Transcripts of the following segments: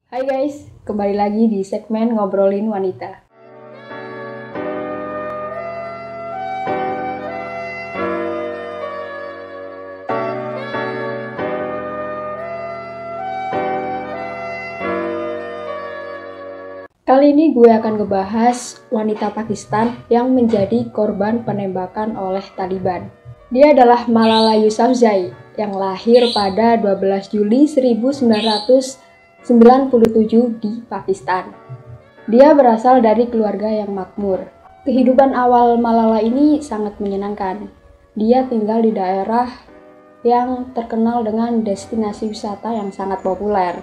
Hai guys, kembali lagi di segmen Ngobrolin Wanita. Kali ini gue akan ngebahas wanita Pakistan yang menjadi korban penembakan oleh Taliban. Dia adalah Malala Yousafzai yang lahir pada 12 Juli 1997 di Pakistan. Dia berasal dari keluarga yang makmur. Kehidupan awal Malala ini sangat menyenangkan. Dia tinggal di daerah yang terkenal dengan destinasi wisata yang sangat populer,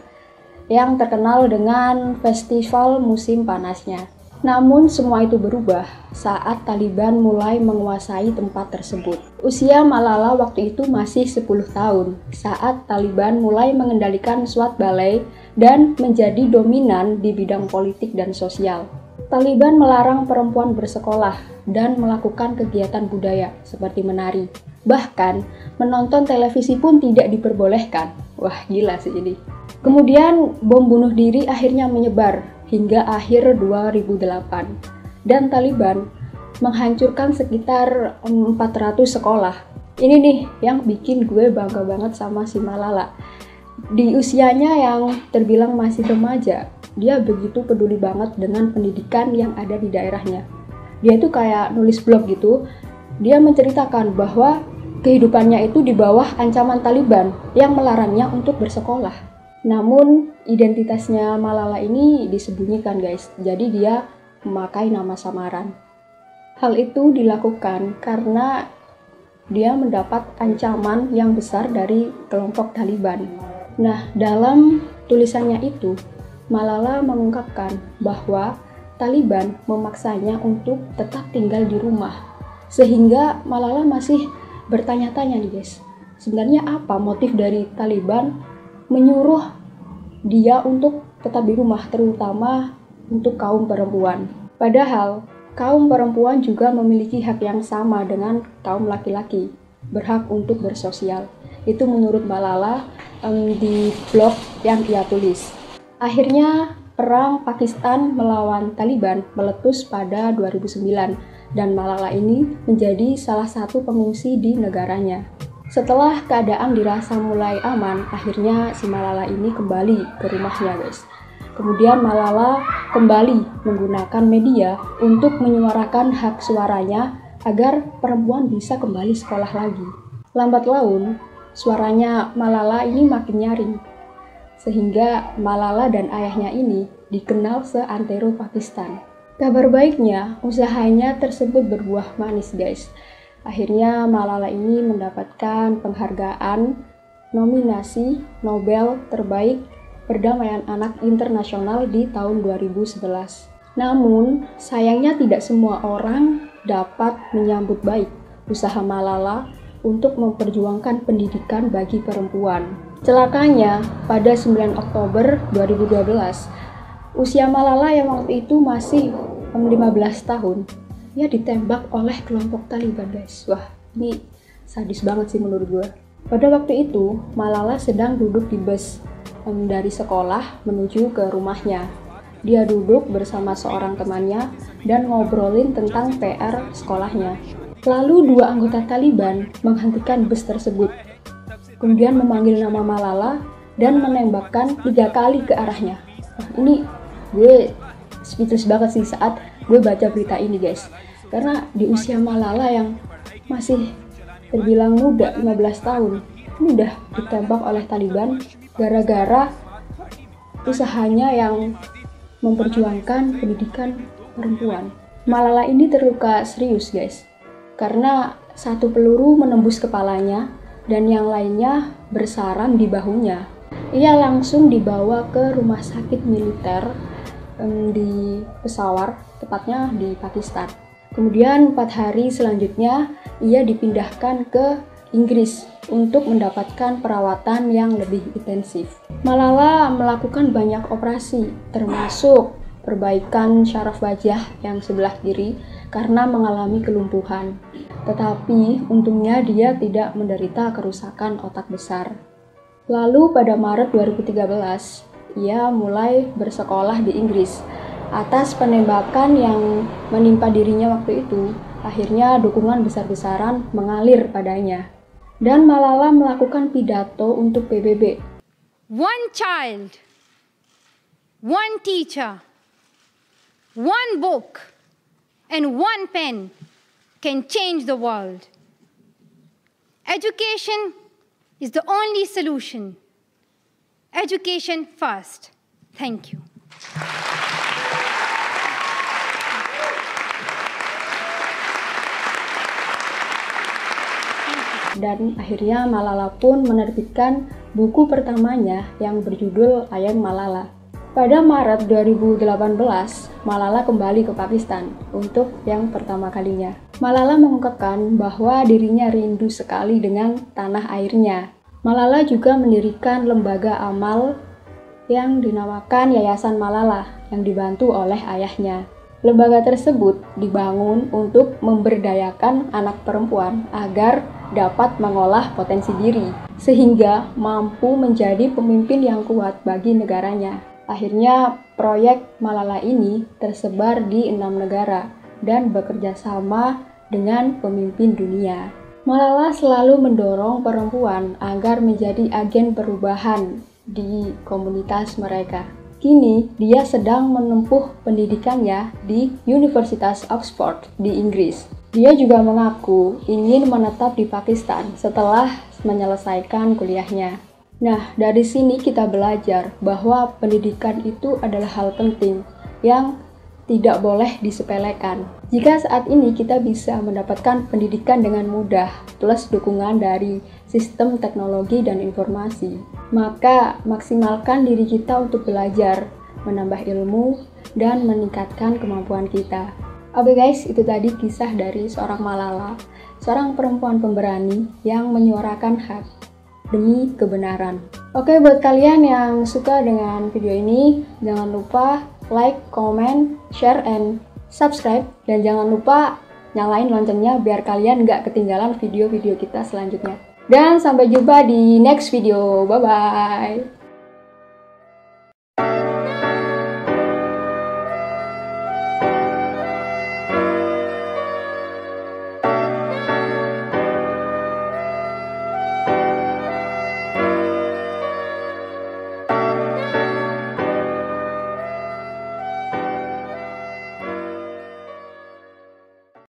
yang terkenal dengan festival musim panasnya. Namun semua itu berubah saat Taliban mulai menguasai tempat tersebut. Usia Malala waktu itu masih 10 tahun saat Taliban mulai mengendalikan Swat Balai dan menjadi dominan di bidang politik dan sosial. Taliban melarang perempuan bersekolah dan melakukan kegiatan budaya seperti menari. Bahkan menonton televisi pun tidak diperbolehkan. Wah, gila sih ini. Kemudian bom bunuh diri akhirnya menyebar hingga akhir 2008 dan Taliban menghancurkan sekitar 400 sekolah. Ini nih yang bikin gue bangga banget sama si Malala. Di usianya yang terbilang masih remaja, dia begitu peduli banget dengan pendidikan yang ada di daerahnya. Dia itu kayak nulis blog gitu. Dia menceritakan bahwa kehidupannya itu di bawah ancaman Taliban yang melarangnya untuk bersekolah. Namun identitasnya Malala ini disembunyikan guys, jadi dia memakai nama samaran. Hal itu dilakukan karena dia mendapat ancaman yang besar dari kelompok Taliban. Nah, dalam tulisannya itu, Malala mengungkapkan bahwa Taliban memaksanya untuk tetap tinggal di rumah. Sehingga Malala masih bertanya-tanya nih guys, sebenarnya apa motif dari Taliban menyuruh dia untuk tetap di rumah, terutama untuk kaum perempuan. Padahal, kaum perempuan juga memiliki hak yang sama dengan kaum laki-laki, berhak untuk bersosial. Itu menurut Malala di blog yang ia tulis. Akhirnya, perang Pakistan melawan Taliban meletus pada 2009 dan Malala ini menjadi salah satu pengungsi di negaranya. Setelah keadaan dirasa mulai aman, akhirnya si Malala ini kembali ke rumahnya guys. Kemudian Malala kembali menggunakan media untuk menyuarakan hak suaranya agar perempuan bisa kembali sekolah lagi. Lambat laun, suaranya Malala ini makin nyaring. Sehingga Malala dan ayahnya ini dikenal seantero Pakistan. Kabar baiknya, usahanya tersebut berbuah manis guys. Akhirnya Malala ini mendapatkan penghargaan nominasi Nobel terbaik perdamaian anak internasional di tahun 2011. Namun, sayangnya tidak semua orang dapat menyambut baik usaha Malala untuk memperjuangkan pendidikan bagi perempuan. Celakanya, pada 9 Oktober 2012, usia Malala yang waktu itu masih 15 tahun, dia ditembak oleh kelompok Taliban guys. Wah, ini sadis banget sih menurut gue. Pada waktu itu, Malala sedang duduk di bus dari sekolah menuju ke rumahnya. Dia duduk bersama seorang temannya dan ngobrolin tentang PR sekolahnya. Lalu dua anggota Taliban menghentikan bus tersebut. Kemudian memanggil nama Malala dan menembakkan 3 kali ke arahnya. Wah, ini gue speechless banget sih saat gue baca berita ini guys. Karena di usia Malala yang masih terbilang muda, 15 tahun, ini udah ditembak oleh Taliban gara-gara usahanya yang memperjuangkan pendidikan perempuan. Malala ini terluka serius guys, karena satu peluru menembus kepalanya dan yang lainnya bersarang di bahunya. Ia langsung dibawa ke rumah sakit militer di Peshawar, tepatnya di Pakistan. Kemudian 4 hari selanjutnya ia dipindahkan ke Inggris untuk mendapatkan perawatan yang lebih intensif. Malala melakukan banyak operasi, termasuk perbaikan syaraf wajah yang sebelah kiri karena mengalami kelumpuhan. Tetapi untungnya dia tidak menderita kerusakan otak besar. Lalu pada Maret 2013, ia mulai bersekolah di Inggris. Atas penembakan yang menimpa dirinya waktu itu, akhirnya dukungan besar-besaran mengalir padanya. Dan Malala melakukan pidato untuk PBB. One child, one teacher, one book, and one pen can change the world. Education is the only solution. Education first. Thank you. Dan akhirnya Malala pun menerbitkan buku pertamanya yang berjudul I Am Malala. Pada Maret 2018, Malala kembali ke Pakistan untuk yang pertama kalinya. Malala mengungkapkan bahwa dirinya rindu sekali dengan tanah airnya. Malala juga mendirikan lembaga amal yang dinamakan Yayasan Malala yang dibantu oleh ayahnya. Lembaga tersebut dibangun untuk memberdayakan anak perempuan agar dapat mengolah potensi diri, sehingga mampu menjadi pemimpin yang kuat bagi negaranya. Akhirnya, proyek Malala ini tersebar di 6 negara dan bekerja sama dengan pemimpin dunia. Malala selalu mendorong perempuan agar menjadi agen perubahan di komunitas mereka. Kini, dia sedang menempuh pendidikannya di Universitas Oxford di Inggris. Dia juga mengaku ingin menetap di Pakistan setelah menyelesaikan kuliahnya. Nah, dari sini kita belajar bahwa pendidikan itu adalah hal penting yang tidak boleh disepelekan. Jika saat ini kita bisa mendapatkan pendidikan dengan mudah, plus dukungan dari sistem teknologi dan informasi, maka maksimalkan diri kita untuk belajar, menambah ilmu, dan meningkatkan kemampuan kita. Oke guys, itu tadi kisah dari seorang Malala, seorang perempuan pemberani yang menyuarakan hak demi kebenaran. Oke, buat kalian yang suka dengan video ini, jangan lupa like, comment, share, and subscribe. Dan jangan lupa nyalain loncengnya biar kalian nggak ketinggalan video-video kita selanjutnya. Dan sampai jumpa di next video. Bye-bye.